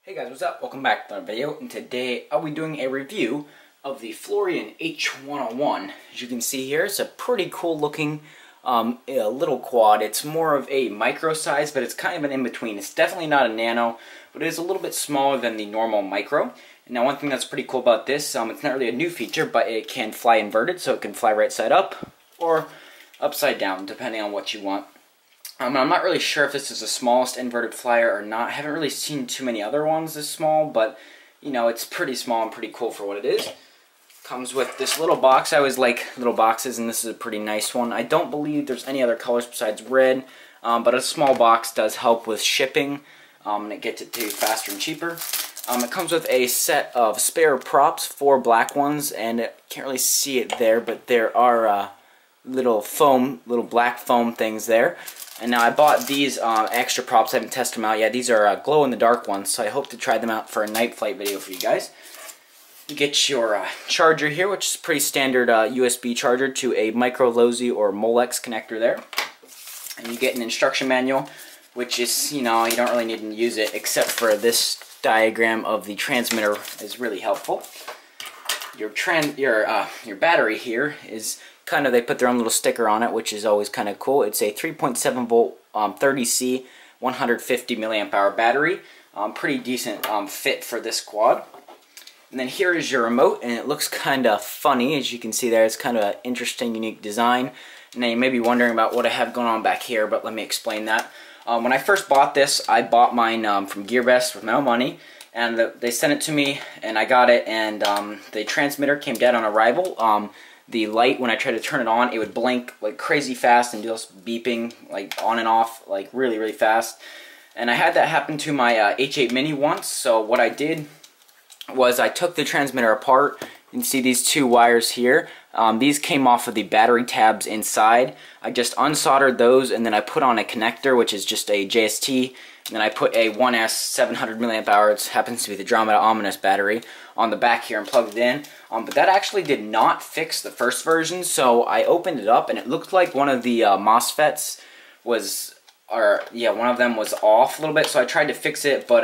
Hey guys, what's up? Welcome back to another video, and today I'll be doing a review of the Floureon H101. As you can see here, it's a pretty cool looking little quad. It's more of a micro size, but it's kind of an in-between. It's definitely not a nano, but it is a little bit smaller than the normal micro. And now one thing that's pretty cool about this, it's not really a new feature, but it can fly inverted, so it can fly right side up or upside down, depending on what you want. I'm not really sure if this is the smallest inverted flyer or not. I haven't really seen too many other ones this small, but you know, it's pretty small and pretty cool for what it is. Comes with this little box. I always like little boxes, and this is a pretty nice one. I don't believe there's any other colors besides red, but a small box does help with shipping, and it gets it to you faster and cheaper. It comes with a set of spare props, 4 black ones, and I can't really see it there, but there are little black foam things there. And now I bought these extra props. I haven't tested them out yet. These are glow-in-the-dark ones, so I hope to try them out for a night flight video for you guys. You get your charger here, which is a pretty standard USB charger to a micro LOSI or Molex connector there. And you get an instruction manual, which is, you know, you don't really need to use it except for this diagram of the transmitter is really helpful. Your battery here is kind of, they put their own little sticker on it, which is always kind of cool. It's a 3.7 volt 30C 150 milliamp hour battery. Pretty decent fit for this quad. And then here is your remote, and it looks kind of funny. As you can see there, it's kind of an interesting, unique design. Now you may be wondering about what I have going on back here, but let me explain that. When I first bought this, I bought mine from GearBest with my own money, and they sent it to me, and I got it, and the transmitter came dead on arrival. The light, when I tried to turn it on, it would blink like crazy fast and do this beeping like on and off like really, really fast. And I had that happen to my H8 Mini once, so what I did was I took the transmitter apart. You can see these 2 wires here. These came off of the battery tabs inside. I just unsoldered those, and then I put on a connector, which is just a JST, and then I put a 1S 700 milliamp hour, it happens to be the Andromeda Omnus battery, on the back here and plugged it in. But that actually did not fix the first version, so I opened it up, and it looked like one of the MOSFETs was, one of them was off a little bit, so I tried to fix it, but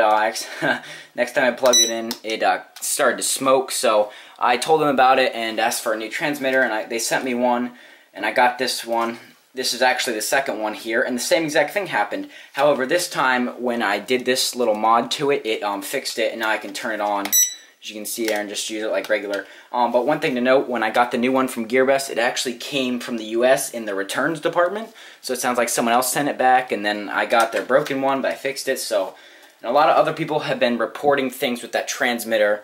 next time I plugged it in, it started to smoke, so I told them about it and asked for a new transmitter, and they sent me one, and I got this one. This is actually the second one here, and the same exact thing happened. However, this time, when I did this little mod to it, it fixed it, and now I can turn it on, as you can see there, and just use it like regular. But one thing to note, when I got the new one from GearBest, it actually came from the US in the returns department, so it sounds like someone else sent it back, and then I got their broken one, but I fixed it. So, and a lot of other people have been reporting things with that transmitter.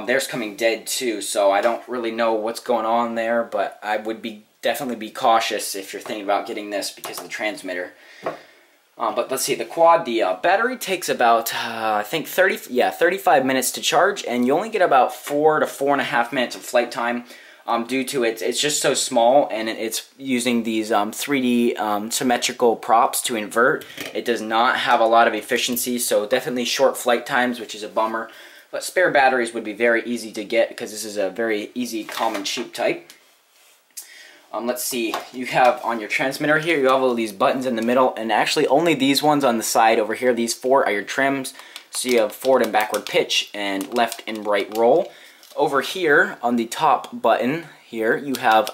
Theirs coming dead too, so I don't really know what's going on there, but I would definitely be cautious if you're thinking about getting this because of the transmitter. But let's see, the quad, the battery takes about, I think 35 minutes to charge, and you only get about 4 to 4.5 minutes of flight time due to it's just so small, and it's using these 3D symmetrical props to invert. It does not have a lot of efficiency, so definitely short flight times, which is a bummer. But spare batteries would be very easy to get because this is a very easy, common, cheap type. Let's see, you have on your transmitter here, you have all these buttons in the middle, and actually only these ones on the side over here, these 4 are your trims. So you have forward and backward pitch and left and right roll. Over here on the top button here, you have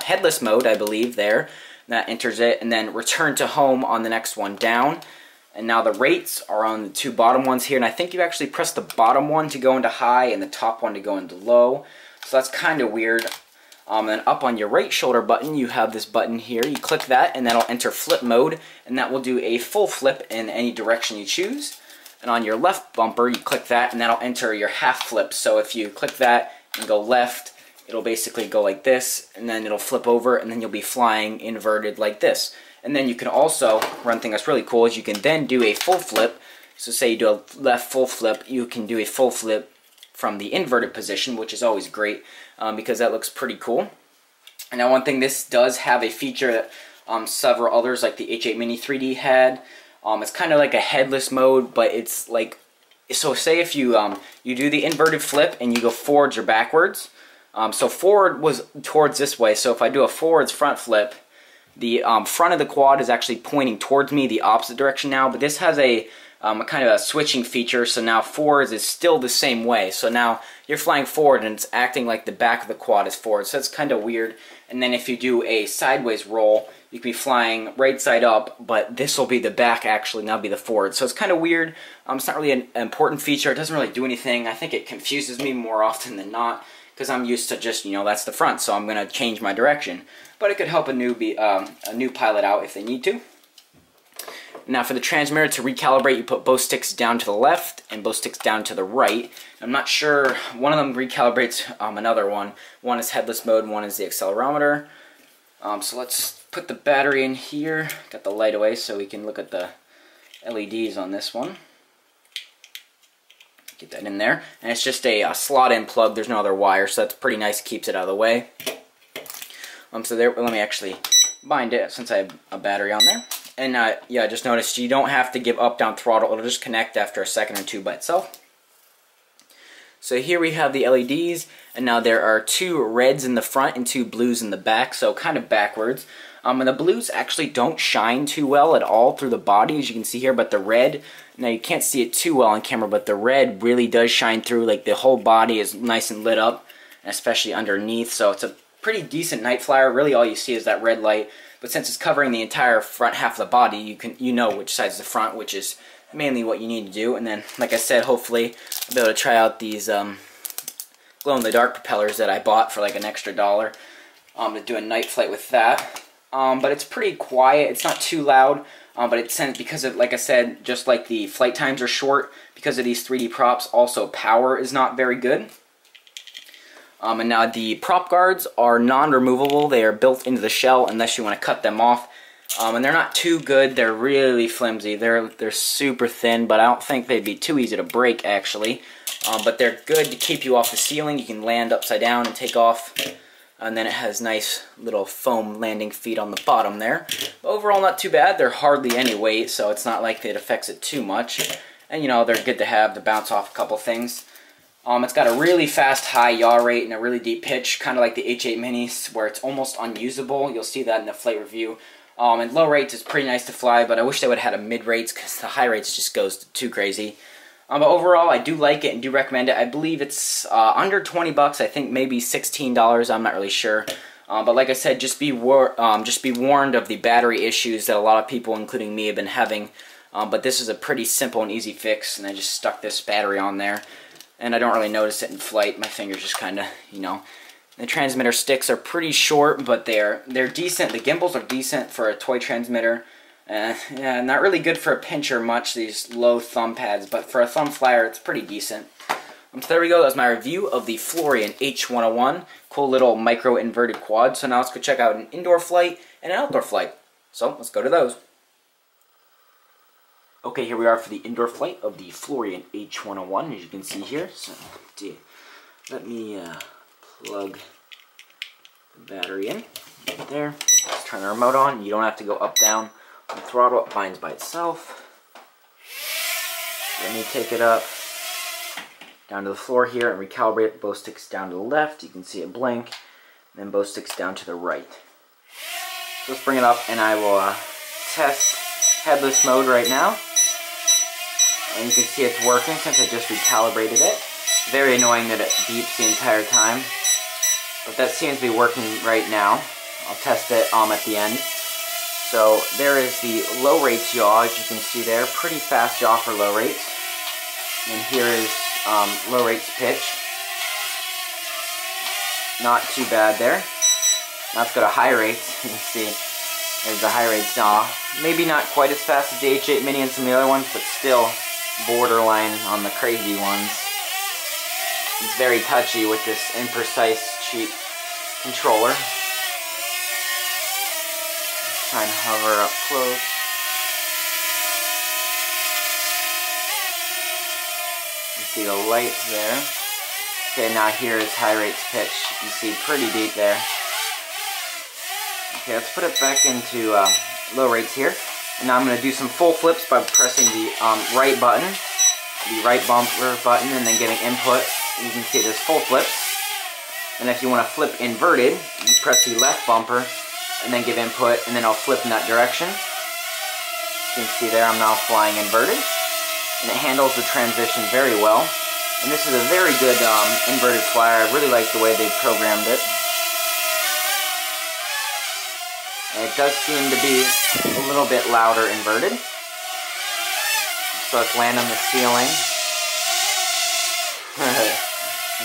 headless mode, I believe, there. That enters it, and then return to home on the next one down. And now the rates are on the 2 bottom ones here, and I think you actually press the bottom one to go into high and the top one to go into low. So that's kind of weird. And up on your right shoulder button, you have this button here. You click that, and that'll enter flip mode, and that will do a full flip in any direction you choose. And on your left bumper, you click that, and that'll enter your half flip. So if you click that and go left, it'll basically go like this, and then it'll flip over, and then you'll be flying inverted like this. And then you can also, one thing that's really cool is you can then do a full flip. So say you do a left full flip, you can do a full flip from the inverted position, which is always great because that looks pretty cool. And now one thing, this does have a feature that several others like the H8 Mini 3D had. It's kind of like a headless mode, but it's like, so say if you you do the inverted flip and you go forwards or backwards. So forward was towards this way, so if I do a forwards front flip, the front of the quad is actually pointing towards me the opposite direction now, but this has a a kind of a switching feature. So now forwards is still the same way. So now you're flying forward and it's acting like the back of the quad is forward. So that's kind of weird. And then if you do a sideways roll, you could be flying right side up, but this will be the back actually, now be the forward. So it's kind of weird. It's not really an important feature. It doesn't really do anything. I think it confuses me more often than not because I'm used to just, you know, that's the front, so I'm going to change my direction. But it could help a new pilot out if they need to. Now for the transmitter, to recalibrate, you put both sticks down to the left and both sticks down to the right. I'm not sure, one of them recalibrates another one. One is headless mode, one is the accelerometer. So let's put the battery in here. Got the light away so we can look at the LEDs on this one. Get that in there. And it's just a slot-in plug. There's no other wire, so that's pretty nice. Keeps it out of the way. So there, let me actually bind it since I have a battery on there. And yeah, just noticed you don't have to give up-down throttle. It'll just connect after a second or two by itself. So here we have the LEDs, and now there are 2 reds in the front and 2 blues in the back, so kind of backwards. And the blues actually don't shine too well at all through the body, as you can see here, but the red, now you can't see it too well on camera, but the red really does shine through. Like the whole body is nice and lit up, especially underneath, so it's a pretty decent night flyer. Really all you see is that red light, but since it's covering the entire front half of the body, you know which side's the front, which is mainly what you need to do. And then, like I said, hopefully I'll be able to try out these glow-in-the-dark propellers that I bought for like an extra $1 to do a night flight with that. But it's pretty quiet. It's not too loud, but it sends, because of, like I said, just like the flight times are short, because of these 3D props, also power is not very good. And now the prop guards are non-removable. They are built into the shell unless you want to cut them off. And they're not too good. They're really flimsy. They're super thin, but I don't think they'd be too easy to break, actually. But they're good to keep you off the ceiling. You can land upside down and take off. And then it has nice little foam landing feet on the bottom there. But overall, not too bad. They're hardly any weight, so it's not like it affects it too much. And, you know, they're good to have to bounce off a couple things. It's got a really fast high yaw rate and a really deep pitch, kind of like the H8 Minis, where it's almost unusable. You'll see that in the flight review. And low rates is pretty nice to fly, but I wish they would have had a mid rates because the high rates just goes too crazy. But overall, I do like it and do recommend it. I believe it's under 20 bucks. I think maybe $16. I'm not really sure. But like I said, just be warned of the battery issues that a lot of people, including me, have been having. But this is a pretty simple and easy fix, and I just stuck this battery on there. And I don't really notice it in flight. My fingers just kind of, you know. The transmitter sticks are pretty short, but they're decent. The gimbals are decent for a toy transmitter. Yeah, not really good for a pincher much, these low thumb pads, but for a thumb flyer, it's pretty decent. So there we go. That was my review of the Floureon H101. Cool little micro inverted quad. So now let's go check out an indoor flight and an outdoor flight. So let's go to those. Okay, here we are for the indoor flight of the Floureon H101, as you can see here. So let me plug the battery in right there. Let's turn the remote on. You don't have to go up, down on the throttle. It binds by itself. Let me take it up down to the floor here and recalibrate both sticks down to the left. You can see it blink. And then both sticks down to the right. So let's bring it up and I will test headless mode right now. And you can see it's working since I just recalibrated it. Very annoying that it beeps the entire time. But that seems to be working right now. I'll test it at the end. So there is the low rates yaw, as you can see there. Pretty fast yaw for low rates. And here is low rates pitch. Not too bad there. Now let's go to high rates. You can see there's the high rates yaw. Maybe not quite as fast as the H8 Mini and some of the other ones, but still borderline on the crazy ones. It's very touchy with this imprecise, cheap controller. Try and hover up close. You see the lights there. Okay, now here is high rates pitch. You can see pretty deep there. Okay, let's put it back into low rates here. And now I'm going to do some full flips by pressing the right button, the right bumper button, and then getting input. You can see there's full flips. And if you want to flip inverted, you press the left bumper and then give input, and then I'll flip in that direction. You can see there I'm now flying inverted. and it handles the transition very well. And this is a very good inverted flyer. I really like the way they programmed it. And it does seem to be a little bit louder inverted. So let's land on the ceiling.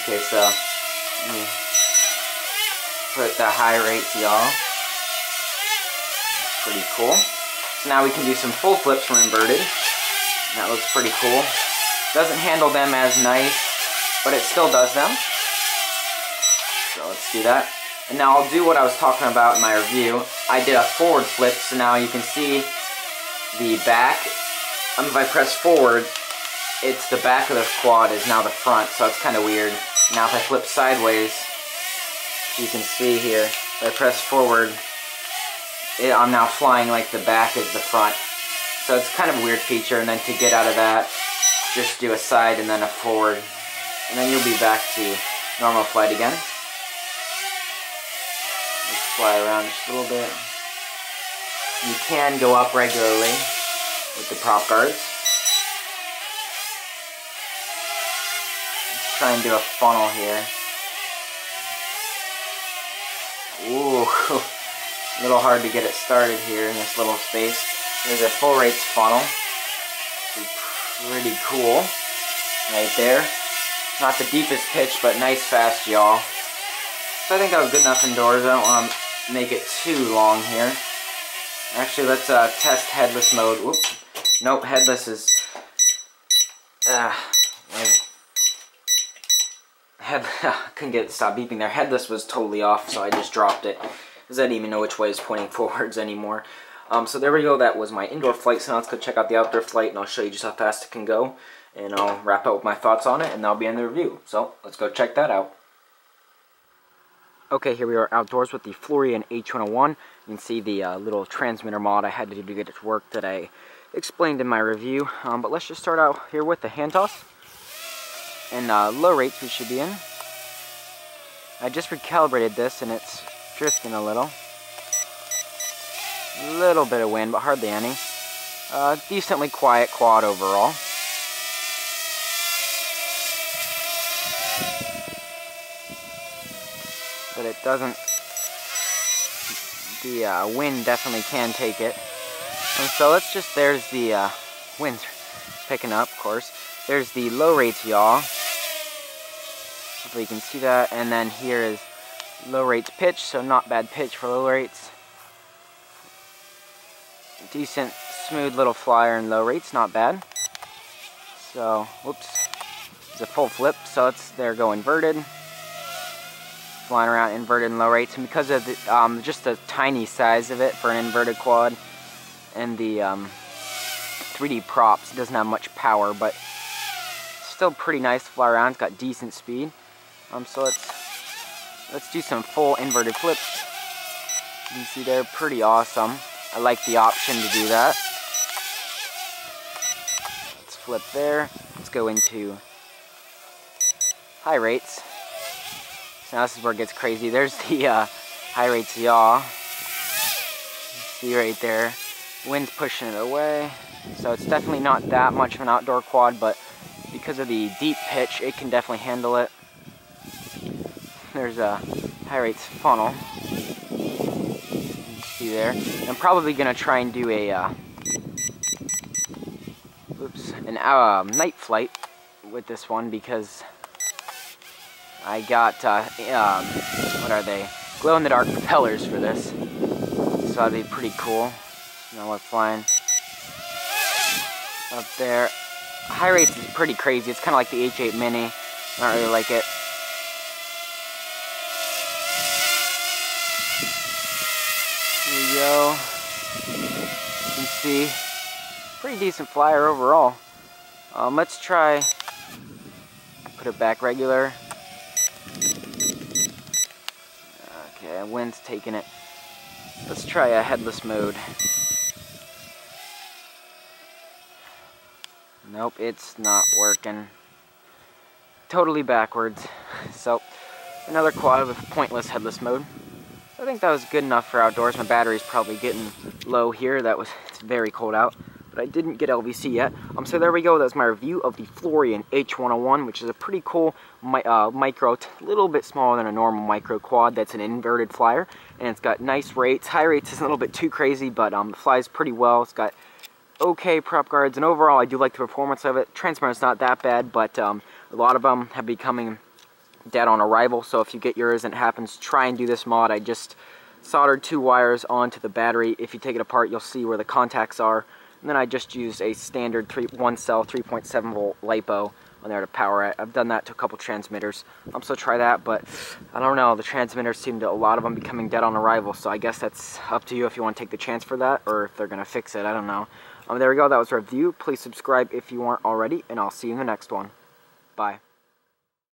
Okay, so let me put the high rates, y'all. Pretty cool. So now we can do some full flips from inverted. That looks pretty cool. Doesn't handle them as nice, but it still does them. So let's do that. And now I'll do what I was talking about in my review. I did a forward flip, so now you can see the back. If I press forward, it's the back of the quad is now the front, so it's kind of weird. Now if I flip sideways, you can see here, if I press forward, I'm now flying like the back is the front. So it's kind of a weird feature, and then to get out of that, just do a side and then a forward. And then you'll be back to normal flight again. Let's fly around just a little bit. You can go up regularly with the prop guards. Let's try and do a funnel here. Ooh, a little hard to get it started here in this little space. There's a full rates funnel. Pretty cool. Right there. Not the deepest pitch, but nice fast yaw. So I think that was good enough indoors. I don't want to make it too long here. Actually, let's test headless mode. Whoop. Nope, headless is... couldn't get it to stop beeping there. Headless was totally off, so I just dropped it, because I didn't even know which way is pointing forwards anymore. So there we go. That was my indoor flight. So now let's go check out the outdoor flight, and I'll show you just how fast it can go. And I'll wrap up with my thoughts on it, and that'll be in the review. So let's go check that out. Okay, here we are outdoors with the Floureon H101. You can see the little transmitter mod I had to do to get it to work that I explained in my review. But let's just start out here with the hand toss. And low rates we should be in. I just recalibrated this, and it's drifting a little. Little bit of wind, but hardly any. Decently quiet quad overall. But it doesn't... The wind definitely can take it. And so let's just... There's the wind's picking up, of course. There's the low rates yaw. Hopefully you can see that. And then here is low rates pitch, so not bad pitch for low rates. Decent, smooth little flyer in low rates, not bad. So, whoops. It's a full flip, so there go inverted. Flying around inverted and low rates. And because of the, just the tiny size of it for an inverted quad, and the 3D props, it doesn't have much power, but still pretty nice to fly around. It's got decent speed. So let's do some full inverted flips. You can see they're pretty awesome. I like the option to do that. Let's flip there. Let's go into high rates. So now this is where it gets crazy. There's the high rates yaw. See right there. Wind's pushing it away. So it's definitely not that much of an outdoor quad, but because of the deep pitch, it can definitely handle it. There's a high rates funnel. You can see there. I'm probably gonna try and do a night flight with this one, because I got what are they? Glow-in-the-dark propellers for this. So that'd be pretty cool. Now we're flying up there. High rates is pretty crazy. It's kind of like the H8 Mini. I don't really like it. Here we go. You can see, pretty decent flyer overall. Let's try, put it back regular. Okay, wind's taking it. Let's try a headless mode. Nope, it's not working. Totally backwards. So, another quad with pointless headless mode. I think that was good enough for outdoors. My battery's probably getting low here. It's very cold out. but I didn't get LVC yet. So there we go. That's my review of the Floureon H101, which is a pretty cool micro, little bit smaller than a normal micro quad. That's an inverted flyer, and it's got nice rates. High rates is a little bit too crazy, but it flies pretty well. It's got okay prop guards, and overall I do like the performance of it. Transmitter is not that bad, but a lot of them have becoming dead on arrival, so if you get yours and it happens, try and do this mod. I just soldered 2 wires onto the battery. If you take it apart, you'll see where the contacts are, and then I just used a standard 1-cell 3.7 volt LiPo on there to power it. I've done that to a couple transmitters, so try that, but I don't know, the transmitters seem to, a lot of them becoming dead on arrival, so I guess that's up to you if you want to take the chance for that, or if they're going to fix it, I don't know. There we go, that was a review. Please subscribe if you aren't already, and I'll see you in the next one. Bye.